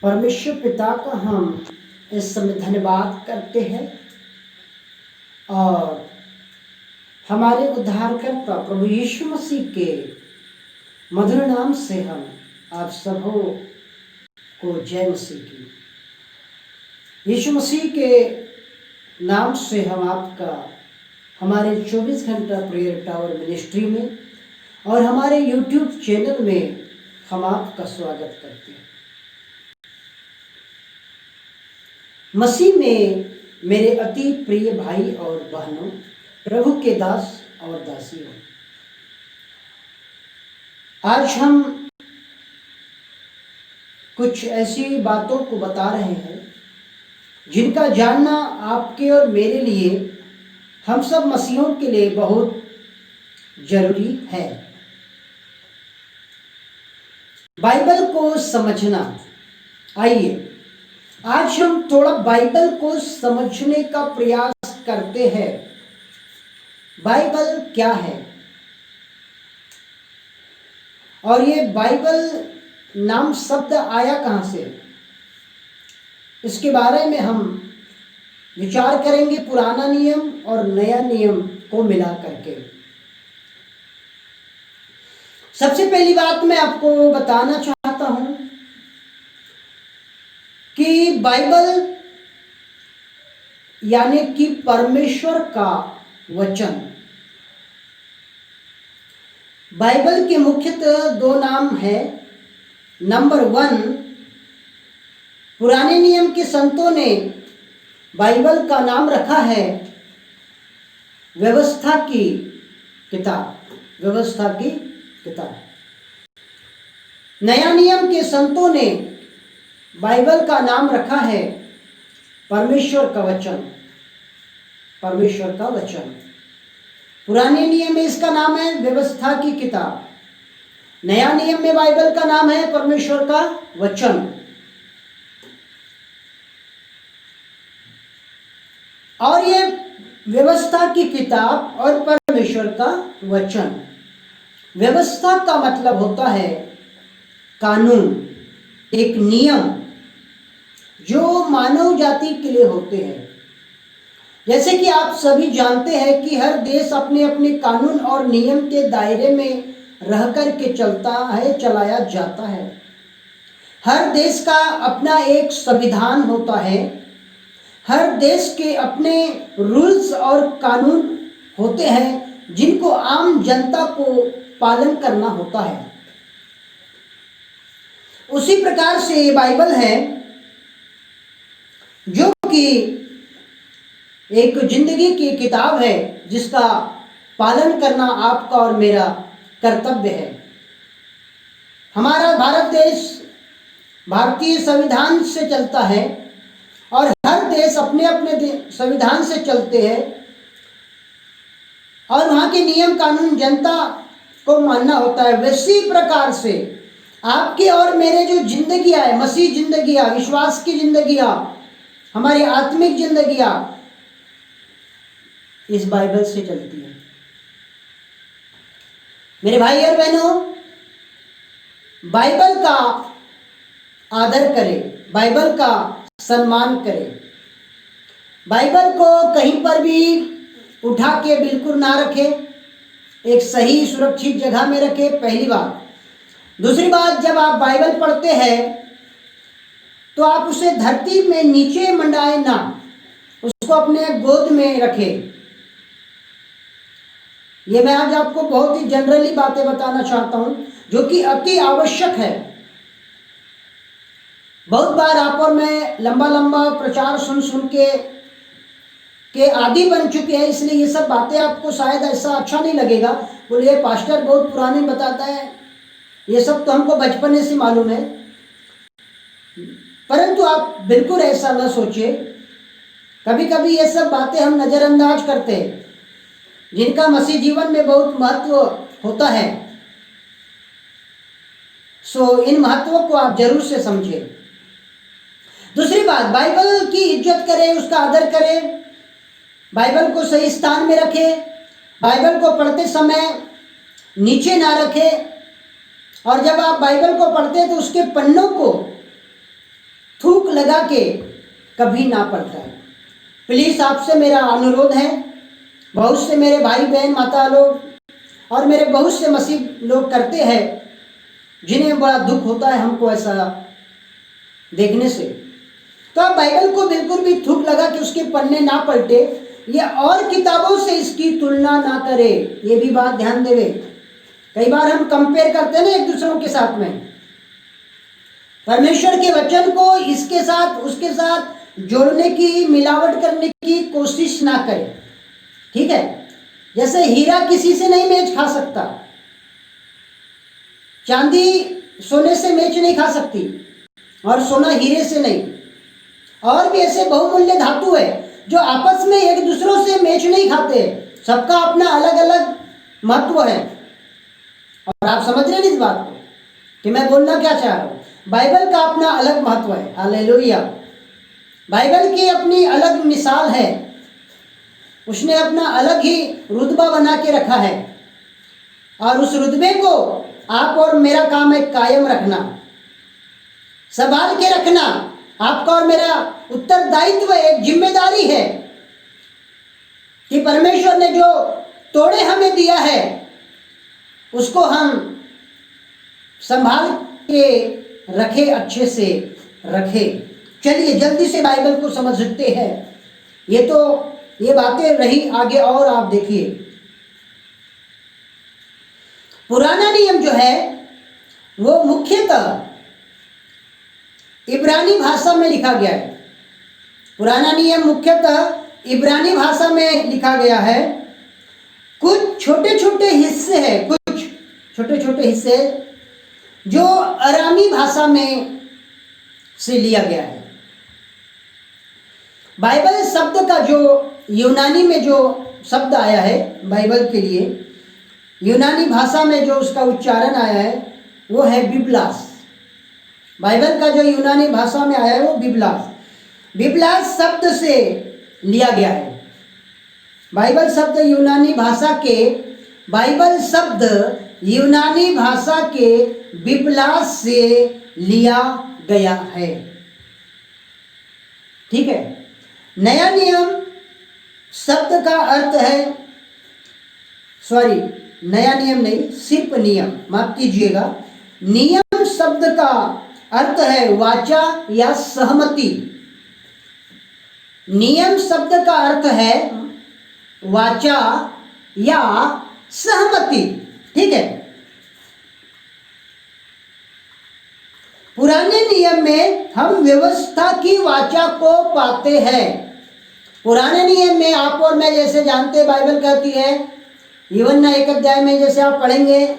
परमेश्वर पिता का हम इस समय धन्यवाद करते हैं और हमारे उद्धारकर्ता प्रभु यीशु मसीह के मधुर नाम से हम आप सबों को जय मसीह की। यीशु मसीह के नाम से हम आपका हमारे 24 घंटा प्रेयर टावर मिनिस्ट्री में और हमारे YouTube चैनल में हम आपका स्वागत करते हैं। मसीह में मेरे अति प्रिय भाई और बहनों, प्रभु के दास और दासियों, आज हम कुछ ऐसी बातों को बता रहे हैं जिनका जानना आपके और मेरे लिए, हम सब मसीहों के लिए बहुत जरूरी है। बाइबल को समझना। आइए आज हम थोड़ा बाइबल को समझने का प्रयास करते हैं। बाइबल क्या है और ये बाइबल नाम शब्द आया कहाँ से, इसके बारे में हम विचार करेंगे पुराना नियम और नया नियम को मिला करके। सबसे पहली बात मैं आपको बताना चाहता हूं कि बाइबल यानी कि परमेश्वर का वचन। बाइबल के मुख्यतः दो नाम है। नंबर 1, पुराने नियम के संतों ने बाइबल का नाम रखा है व्यवस्था की किताब। व्यवस्था की किताब। नया नियम के संतों ने बाइबल का नाम रखा है परमेश्वर का वचन। परमेश्वर का वचन। पुराने नियम में इसका नाम है व्यवस्था की किताब। नया नियम में बाइबल का नाम है परमेश्वर का वचन। और ये व्यवस्था की किताब और परमेश्वर का वचन। व्यवस्था का मतलब होता है कानून, एक नियम जो मानव जाति के लिए होते हैं। जैसे कि आप सभी जानते हैं कि हर देश अपने अपने कानून और नियम के दायरे में रह कर के चलता है, चलाया जाता है। हर देश का अपना एक संविधान होता है। हर देश के अपने रूल्स और कानून होते हैं जिनको आम जनता को पालन करना होता है। उसी प्रकार से बाइबल है जो कि एक जिंदगी की किताब है जिसका पालन करना आपका और मेरा कर्तव्य है। हमारा भारत देश भारतीय संविधान से चलता है और हर देश अपने अपने संविधान से चलते हैं और वहाँ के नियम कानून जनता को मानना होता है। वैसी प्रकार से आपके और मेरे जो जिंदगियाँ है, मसीह जिंदगियाँ, विश्वास की जिंदगियाँ, हमारी आत्मिक जिंदगियाँ इस बाइबल से चलती है। मेरे भाई और बहनों, बाइबल का आदर करें, बाइबल का सम्मान करें। बाइबल को कहीं पर भी उठा के बिल्कुल ना रखें, एक सही सुरक्षित जगह में रखें, पहली बात। दूसरी बात, जब आप बाइबल पढ़ते हैं तो आप उसे धरती में नीचे मंडाए ना, उसको अपने गोद में रखें। ये मैं आज आपको बहुत ही जनरली बातें बताना चाहता हूं जो कि अति आवश्यक है। बहुत बार आप और मैं लंबा लंबा प्रचार सुन के आदी बन चुके हैं, इसलिए ये सब बातें आपको शायद ऐसा अच्छा नहीं लगेगा। बोलिए पास्टर बहुत पुराने बताता है, ये सब तो हमको बचपने से मालूम है। परंतु आप बिल्कुल ऐसा न सोचिए। कभी कभी ये सब बातें हम नज़रअंदाज करते हैं जिनका मसीह जीवन में बहुत महत्व होता है। इन महत्वों को आप जरूर से समझें। दूसरी बात, बाइबल की इज्जत करें, उसका आदर करें, बाइबल को सही स्थान में रखें, बाइबल को पढ़ते समय नीचे ना रखें। और जब आप बाइबल को पढ़ते हैं तो उसके पन्नों को लगा के कभी ना पलटाए। प्लीज़ आपसे मेरा अनुरोध है, बहुत से मेरे भाई बहन माता लोग और मेरे बहुत से मसीह लोग करते हैं, जिन्हें बड़ा दुख होता है हमको ऐसा देखने से। तो आप बाइबल को बिल्कुल भी थूक लगा कि उसके पन्ने ना पलटे, ये और किताबों से इसकी तुलना ना करे, ये भी बात ध्यान देवे। कई बार हम कंपेयर करते हैं ना एक दूसरों के साथ में। परमेश्वर के वचन को इसके साथ उसके साथ जोड़ने की, मिलावट करने की कोशिश ना करें, ठीक है। जैसे हीरा किसी से नहीं मेच खा सकता, चांदी सोने से मेच नहीं खा सकती, और सोना हीरे से नहीं। और भी ऐसे बहुमूल्य धातु है जो आपस में एक दूसरों से मेच नहीं खाते, सबका अपना अलग अलग महत्व है। और आप समझ रहे हैं इस बात को कि मैं बोलना क्या चाह रहा हूं। बाइबल का अपना अलग महत्व है, हालेलुया। बाइबल की अपनी अलग मिसाल है, उसने अपना अलग ही रुतबा बना के रखा है, और उस रुतबे को आप और मेरा काम है कायम रखना, संभाल के रखना। आपका और मेरा उत्तरदायित्व है, एक जिम्मेदारी है कि परमेश्वर ने जो तोड़े हमें दिया है उसको हम संभाल के रखे, अच्छे से रखे। चलिए जल्दी से बाइबल को समझते हैं। ये बातें रही, आगे और आप देखिए। पुराना नियम जो है वो मुख्यतः इब्रानी भाषा में लिखा गया है। पुराना नियम मुख्यतः इब्रानी भाषा में लिखा गया है। कुछ छोटे छोटे हिस्से हैं, कुछ छोटे छोटे हिस्से जो अरामी भाषा में से लिया गया है। बाइबल शब्द का जो यूनानी में जो शब्द आया है बाइबल के लिए, यूनानी भाषा में जो उसका उच्चारण आया है वो है बिब्लास। बाइबल का जो यूनानी भाषा में आया है वो बिब्लास, बिब्लास शब्द से लिया गया है। बाइबल शब्द यूनानी भाषा के बिब्लास से लिया गया है, ठीक है। नया नियम शब्द का अर्थ है, नया नियम नहीं, सिर्फ नियम, माफ कीजिएगा। नियम शब्द का अर्थ है वाचा या सहमति। नियम शब्द का अर्थ है वाचा या सहमति, ठीक है। पुराने नियम में हम व्यवस्था की वाचा को पाते हैं। पुराने नियम में आप और मैं जैसे जानते हैं, बाइबल कहती है यूहन्ना 1 अध्याय में, जैसे आप पढ़ेंगे,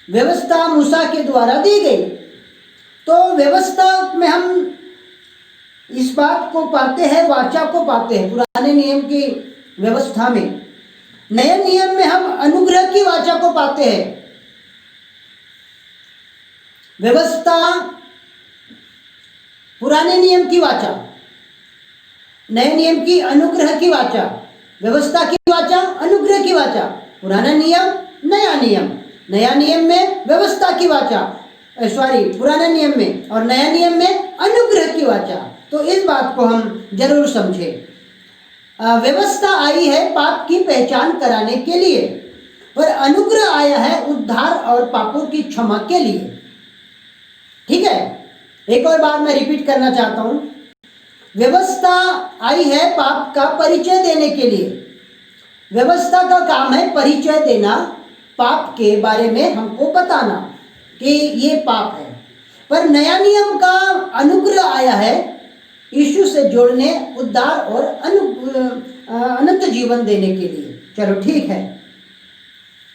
व्यवस्था मूसा के द्वारा दी गई। तो व्यवस्था में हम इस बात को पाते हैं, वाचा को पाते हैं पुराने नियम की व्यवस्था में। नए नियम में हम अनुग्रह की वाचा को पाते हैं। व्यवस्था पुराने नियम की वाचा, नए नियम की अनुग्रह की वाचा, व्यवस्था की वाचा, अनुग्रह की वाचा। पुराना नियम, नया नियम, नया नियम में व्यवस्था की वाचा, पुराने नियम में, और नया नियम में अनुग्रह की वाचा। तो इस बात को हम जरूर समझें। व्यवस्था आई है पाप की पहचान कराने के लिए, पर अनुग्रह आया है उद्धार और पापों की क्षमा के लिए, ठीक है। एक और बात मैं रिपीट करना चाहता हूं, व्यवस्था आई है पाप का परिचय देने के लिए। व्यवस्था का काम है परिचय देना, पाप के बारे में हमको बताना कि ये पाप है। पर नया नियम का अनुग्रह आया है यीशु से जोड़ने, उद्धार और अनंत जीवन देने के लिए। चलो ठीक है,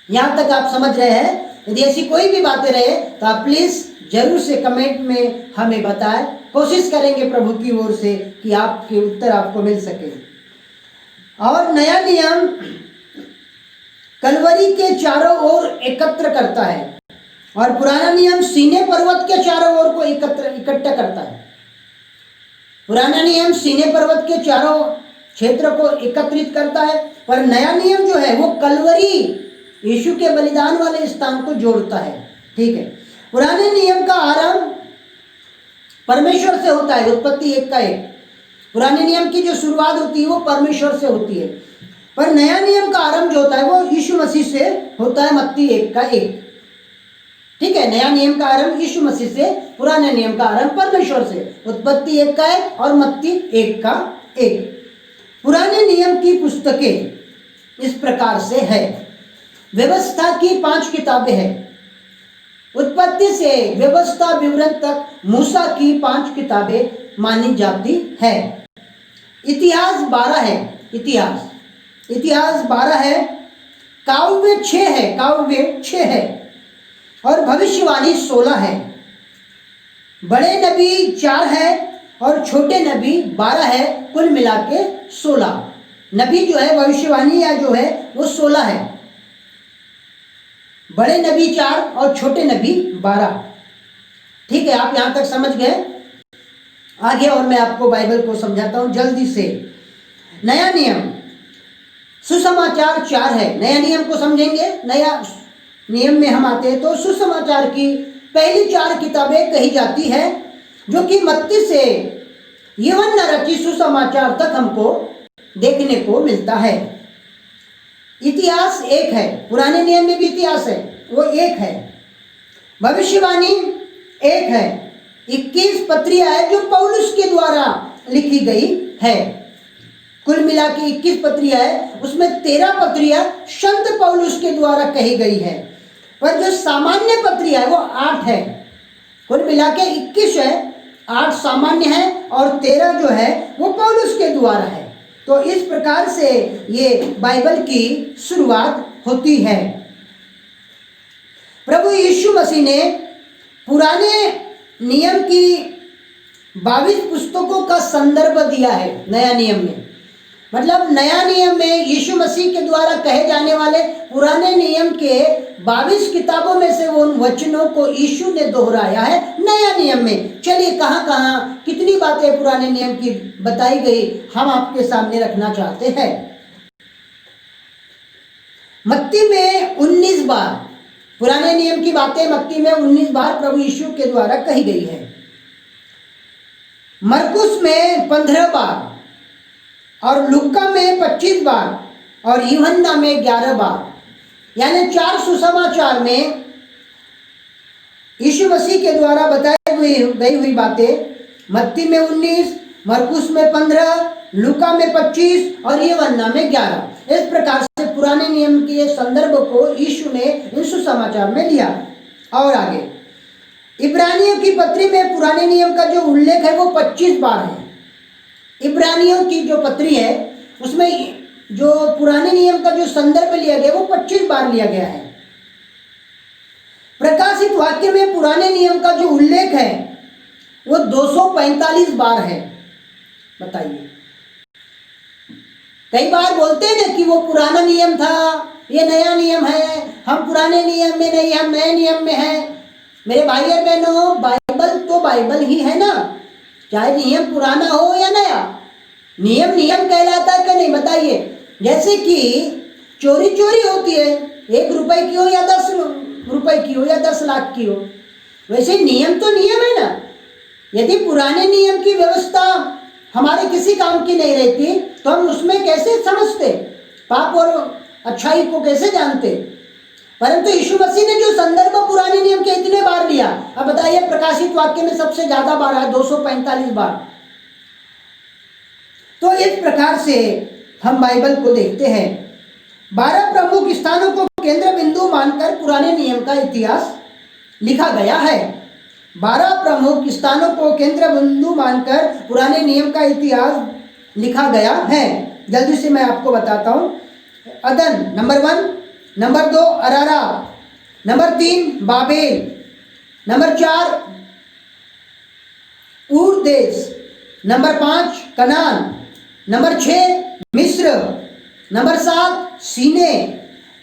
यहां तक आप समझ रहे हैं। यदि ऐसी कोई भी बातें रहे तो आप प्लीज जरूर से कमेंट में हमें बताएं। कोशिश करेंगे प्रभु की ओर से कि आपके उत्तर आपको मिल सके। और नया नियम कलवरी के चारों ओर एकत्र करता है, और पुराना नियम सीने पर्वत के चारों ओर को इकट्ठा करता है। पुराना नियम सीने पर्वत के चारों क्षेत्र को एकत्रित करता है, पर नया नियम जो है वो कलवरी यीशु के बलिदान वाले स्थान को जोड़ता है, ठीक है। पुराने नियम का आरंभ परमेश्वर से होता है, उत्पत्ति 1 का 1। पुराने नियम की जो शुरुआत होती है वो परमेश्वर से होती है, पर नया नियम का आरंभ जो होता है वो यीशु मसीह से होता है, मत्ती 1 का 1। ठीक है, नया नियम का आरंभ यीशु मसीह से, पुराने नियम का आरंभ परमेश्वर से, उत्पत्ति 1 का 1 और मत्ती 1 का 1। पुराने नियम की पुस्तकें इस प्रकार से है। व्यवस्था की 5 किताबें हैं। उत्पत्ति से व्यवस्था विवरण तक मूसा की 5 किताबें मानी जाती है। इतिहास 12 है, इतिहास 12 है। काव्य 6 है और भविष्यवाणी 16 है। बड़े नबी 4 है और छोटे नबी 12 है, कुल मिला के 16 नबी जो है, भविष्यवाणी या जो है वो 16 है। बड़े नबी 4 और छोटे नबी 12। ठीक है, आप यहां तक समझ गए। आगे और मैं आपको बाइबल को समझाता हूं जल्दी से। नया नियम सुसमाचार 4 है। नया नियम को समझेंगे, नया नियम में हम आते हैं तो सुसमाचार की पहली 4 किताबें कही जाती है, जो कि मत्ती से यूहन्ना रचित सुसमाचार तक हमको देखने को मिलता है। इतिहास 1 है, पुराने नियम में भी इतिहास है, वो 1 है। भविष्यवाणी 1 है। 21 पत्रियां है जो पौलुस के द्वारा लिखी गई है। कुल मिला के 21 पत्रियां है, उसमें 13 पत्रियां संत पौलुस के द्वारा कही गई है, पर जो सामान्य पत्रियां है वो 8 है। कुल मिला के 21 है, 8 सामान्य है और 13 जो है वो पौलुस के द्वारा है। तो इस प्रकार से ये बाइबल की शुरुआत होती है। प्रभु यीशु मसीह ने पुराने नियम की 22 पुस्तकों का संदर्भ दिया है नया नियम में। मतलब नया नियम में यीशु मसीह के द्वारा कहे जाने वाले पुराने नियम के 22 किताबों में से उन वचनों को यीशु ने दोहराया है नया नियम में। चलिए कहाँ कहाँ कितनी बातें पुराने नियम की बताई गई हम आपके सामने रखना चाहते हैं। मत्ती में 19 बार पुराने नियम की बातें मत्ती में 19 बार प्रभु यीशु के द्वारा कही गई है। मरकुस में 15 बार और लूका में 25 बार और यूहन्ना में 11 बार, यानी 4 सुसमाचार में यीशु मसीह के द्वारा बताई गई हुई बातें मत्ती में 19, मरकुस में 15, लूका में 25 और यूहन्ना में 11। इस प्रकार से पुराने नियम के संदर्भ को यीशु ने इन सुसमाचार में लिया। और आगे इब्रानियों की पत्री में पुराने नियम का जो उल्लेख है वो 25 बार है। इब्रानियों की जो पत्री है उसमें जो पुराने नियम का जो संदर्भ लिया गया वो 25 बार लिया गया है। प्रकाशित वाक्य में पुराने नियम का जो उल्लेख है वो 245 बार है। बताइए, कई बार बोलते हैं ना कि वो पुराना नियम था, ये नया नियम है, हम पुराने नियम में नहीं, हम नए नियम में हैं। मेरे भाई और बहनों, बाइबल तो बाइबल ही है ना, चाहे नियम पुराना हो या नया, नियम नियम कहलाता है कि नहीं? बताइए। जैसे कि चोरी होती है, 1 रुपए की हो या 10 रुपए की हो या 10 लाख की हो, वैसे नियम तो नियम है ना। यदि पुराने नियम की व्यवस्था हमारे किसी काम की नहीं रहती तो हम उसमें कैसे समझते, पाप और अच्छाई को कैसे जानते? परंतु यीशु मसीह ने जो संदर्भ पुराने नियम के इतने बार लिया, अब बताइए प्रकाशित वाक्य में सबसे ज्यादा बार है, 245 बार। तो इस प्रकार से हम बाइबल को देखते हैं। 12 प्रमुख स्थानों को केंद्र बिंदु मानकर पुराने नियम का इतिहास लिखा गया है। 12 प्रमुख स्थानों को केंद्र बिंदु मानकर पुराने नियम का इतिहास लिखा गया है। जल्दी से मैं आपको बताता हूं। अदन नंबर 1, नंबर 2 अरारा, नंबर 3 बाबेल, नंबर 4 ऊर देश, नंबर 5 कनान, नंबर 6 मिस्र, नंबर 7 सीने,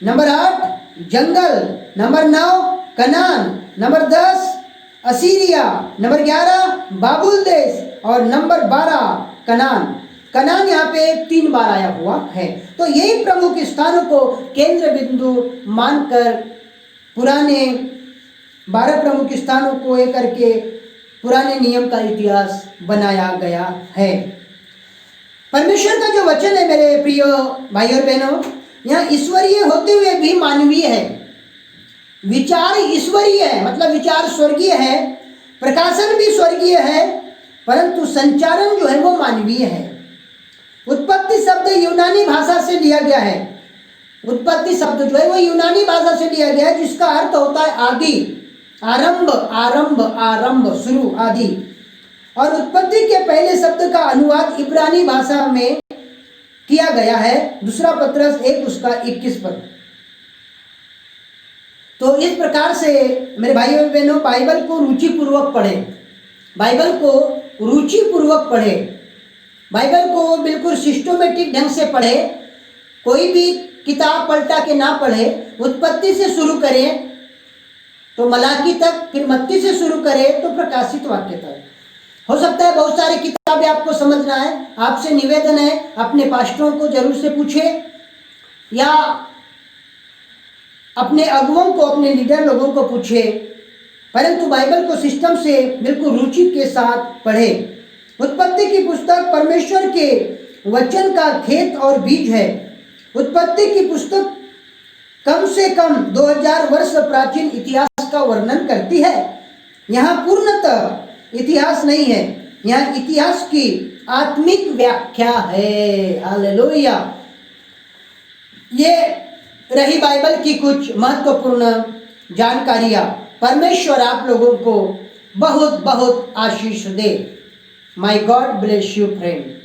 नंबर 8 जंगल, नंबर 9 कनान, नंबर 10 असीरिया, नंबर 11 बाबुल देश और नंबर 12 कनान। कनान यहाँ पे 3 बार आया हुआ है। तो यही प्रमुख स्थानों को केंद्र बिंदु मानकर पुराने 12 प्रमुख स्थानों को एक करके पुराने नियम का इतिहास बनाया गया है। परमेश्वर का जो वचन है मेरे प्रिय भाई और बहनों, यहाँ ईश्वरीय होते हुए भी मानवीय है। विचार ईश्वरीय है, मतलब विचार स्वर्गीय है, प्रकाशन भी स्वर्गीय है, परंतु संचारण जो है वो मानवीय है। उत्पत्ति शब्द यूनानी भाषा से लिया गया है। उत्पत्ति शब्द जो है वो यूनानी भाषा से लिया गया है, जिसका अर्थ होता है आदि, आरंभ, आरंभ, आरंभ, शुरू, आदि। और उत्पत्ति के पहले शब्द का अनुवाद इब्रानी भाषा में किया गया है, दूसरा पत्रस 1 उसका 21 पद। तो इस प्रकार से मेरे भाइयों और बहनों, बाइबल को रुचिपूर्वक पढ़ें, बाइबल को रुचिपूर्वक पढ़ें, बाइबल को बिल्कुल सिस्टमेटिक ढंग से पढ़ें। कोई भी किताब पलटा के ना पढ़े। उत्पत्ति से शुरू करें तो मलाकी तक, फिर मत्ती से शुरू करें तो प्रकाशित वाक्य तक। हो सकता है बहुत सारी किताबें आपको समझना है। आपसे निवेदन है, अपने पास्टरों को जरूर से पूछें या अपने अगुओं को, अपने लीडर लोगों को पूछें, परंतु बाइबल को सिस्टम से बिल्कुल रुचि के साथ पढ़ें। उत्पत्ति की पुस्तक परमेश्वर के वचन का खेत और बीज है। उत्पत्ति की पुस्तक कम से कम 2000 वर्ष प्राचीन इतिहास का वर्णन करती है। यहाँ पूर्णतः इतिहास नहीं है, यहाँ इतिहास की आत्मिक व्याख्या है। हालेलुया। ये रही बाइबल की कुछ महत्वपूर्ण जानकारियाँ। परमेश्वर आप लोगों को बहुत बहुत आशीष दे। May god bless you friend.